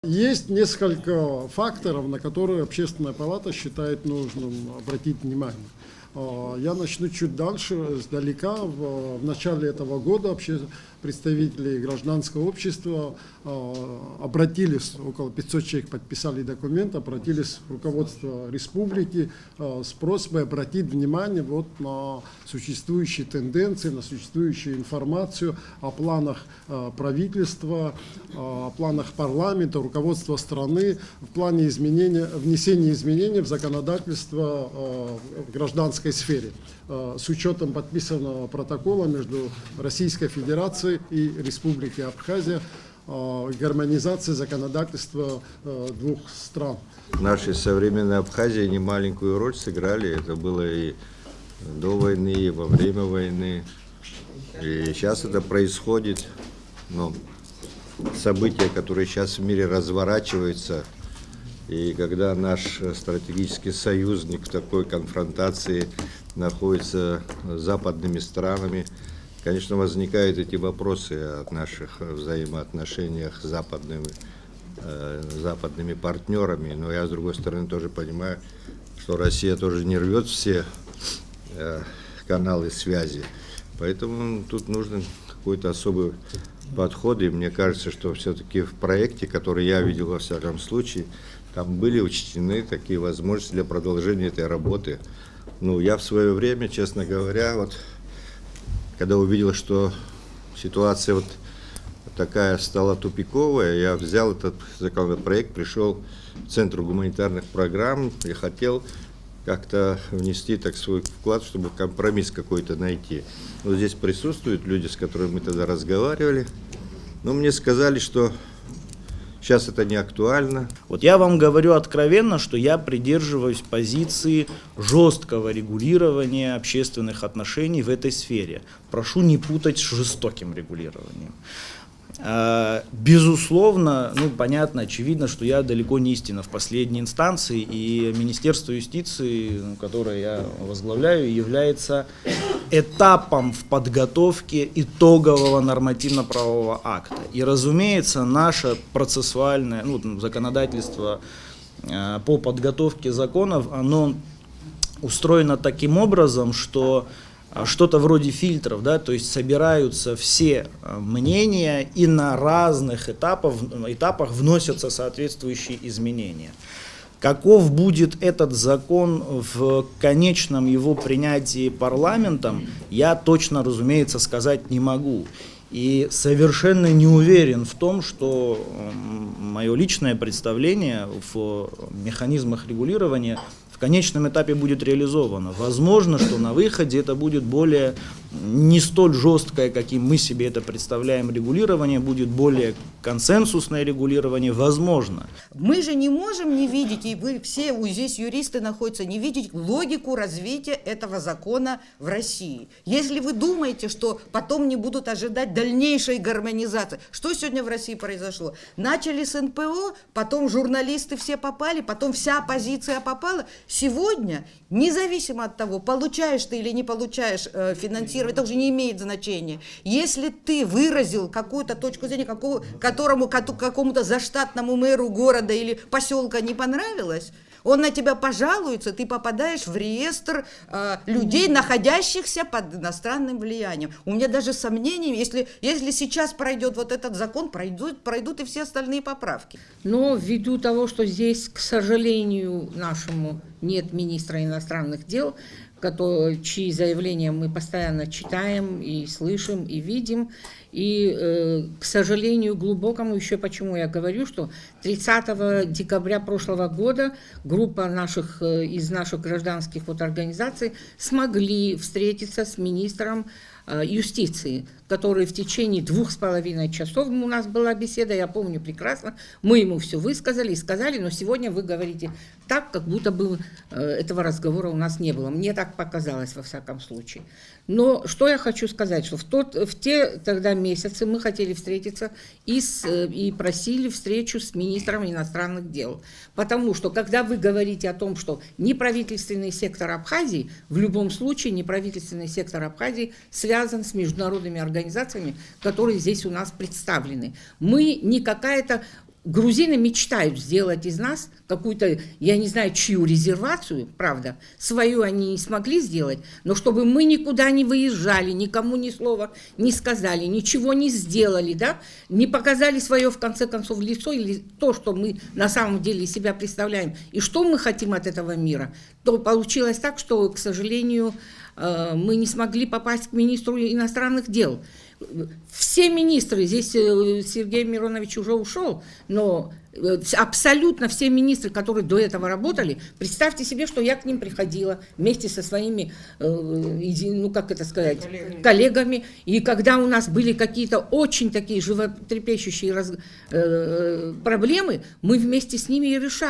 Есть несколько факторов, на которые Общественная палата считает нужным обратить внимание. Я начну чуть дальше, издалека. В начале этого года представители гражданского общества обратились, около 500 человек подписали документ, обратились в руководство республики с просьбой обратить внимание на существующие тенденции, на существующую информацию о планах правительства, о планах парламента, руководства страны в плане внесения изменений в законодательство в гражданской сфере с учетом подписанного протокола между Российской Федерацией и Республикой Абхазия гармонизации законодательства двух стран. В нашей современной Абхазии немаленькую роль сыграли. Это было и до войны, и во время войны. И сейчас это происходит. Но события, которые сейчас в мире разворачиваются, и когда наш стратегический союзник в такой конфронтации находится с западными странами, конечно, возникают эти вопросы о наших взаимоотношениях с западными партнерами. Но я, с другой стороны, тоже понимаю, что Россия тоже не рвет все каналы связи. Поэтому тут нужен какой-то особый подход. И мне кажется, что все-таки в проекте, который я видел во всяком случае, там были учтены такие возможности для продолжения этой работы. Ну, я в свое время, честно говоря, когда увидел, что ситуация такая стала тупиковая, я взял этот законопроект, пришел в Центр гуманитарных программ и хотел как-то внести свой вклад, чтобы компромисс какой-то найти. Вот здесь присутствуют люди, с которыми мы тогда разговаривали. Но мне сказали, что сейчас это не актуально. Я вам говорю откровенно, что я придерживаюсь позиции жесткого регулирования общественных отношений в этой сфере. Прошу не путать с жестоким регулированием. Безусловно, понятно, очевидно, что я далеко не истина в последней инстанции, и Министерство юстиции, которое я возглавляю, является этапом в подготовке итогового нормативно-правового акта. И, разумеется, наше процессуальное законодательство по подготовке законов, оно устроено таким образом, что что-то вроде фильтров, то есть собираются все мнения и на разных этапах вносятся соответствующие изменения. Каков будет этот закон в конечном его принятии парламентом, я точно, разумеется, сказать не могу. И совершенно не уверен в том, что мое личное представление в механизмах регулирования в конечном этапе будет реализовано. Возможно, что на выходе это будет более не столь жесткое, каким мы себе это представляем, регулирование, будет более консенсусное регулирование, возможно. Мы же не можем не видеть, и вы все здесь юристы находятся, не видеть логику развития этого закона в России. Если вы думаете, что потом не будут ожидать дальнейшей гармонизации, что сегодня в России произошло? Начали с НПО, потом журналисты все попали, потом вся оппозиция попала. Сегодня, независимо от того, получаешь ты или не получаешь финансирование, это уже не имеет значения. Если ты выразил какую-то точку зрения, какому-то заштатному мэру города или поселка не понравилось, он на тебя пожалуется, ты попадаешь в реестр людей, находящихся под иностранным влиянием. У меня даже сомнения, если сейчас пройдет этот закон, пройдут и все остальные поправки. Но ввиду того, что здесь, к сожалению, нашему нет министра иностранных дел, чьи заявления мы постоянно читаем и слышим, и видим. И, к сожалению, глубокому, еще почему я говорю, что 30 декабря прошлого года группа из наших гражданских организаций смогли встретиться с министром юстиции, который в течение 2,5 часов у нас была беседа, я помню прекрасно, мы ему все высказали и сказали, но сегодня вы говорите так, как будто бы этого разговора у нас не было. Мне так показалось во всяком случае. Но что я хочу сказать, что в те тогда месяцы мы хотели встретиться и просили встречу с министром иностранных дел. Потому что, когда вы говорите о том, что неправительственный сектор Абхазии, в любом случае неправительственный сектор Абхазии связан с международными организациями, которые здесь у нас представлены. Мы не какая-то грузины мечтают сделать из нас какую-то, я не знаю, чью резервацию, правда, свою они не смогли сделать, но чтобы мы никуда не выезжали, никому ни слова не сказали, ничего не сделали, да, не показали свое, в конце концов, лицо или то, что мы на самом деле из себя представляем, и что мы хотим от этого мира, то получилось так, что, к сожалению, мы не смогли попасть к министру иностранных дел. Все министры, здесь Сергей Миронович уже ушел, но абсолютно все министры, которые до этого работали, представьте себе, что я к ним приходила вместе со своими, ну как это сказать, коллегами, и когда у нас были какие-то очень такие животрепещущие проблемы, мы вместе с ними и решали.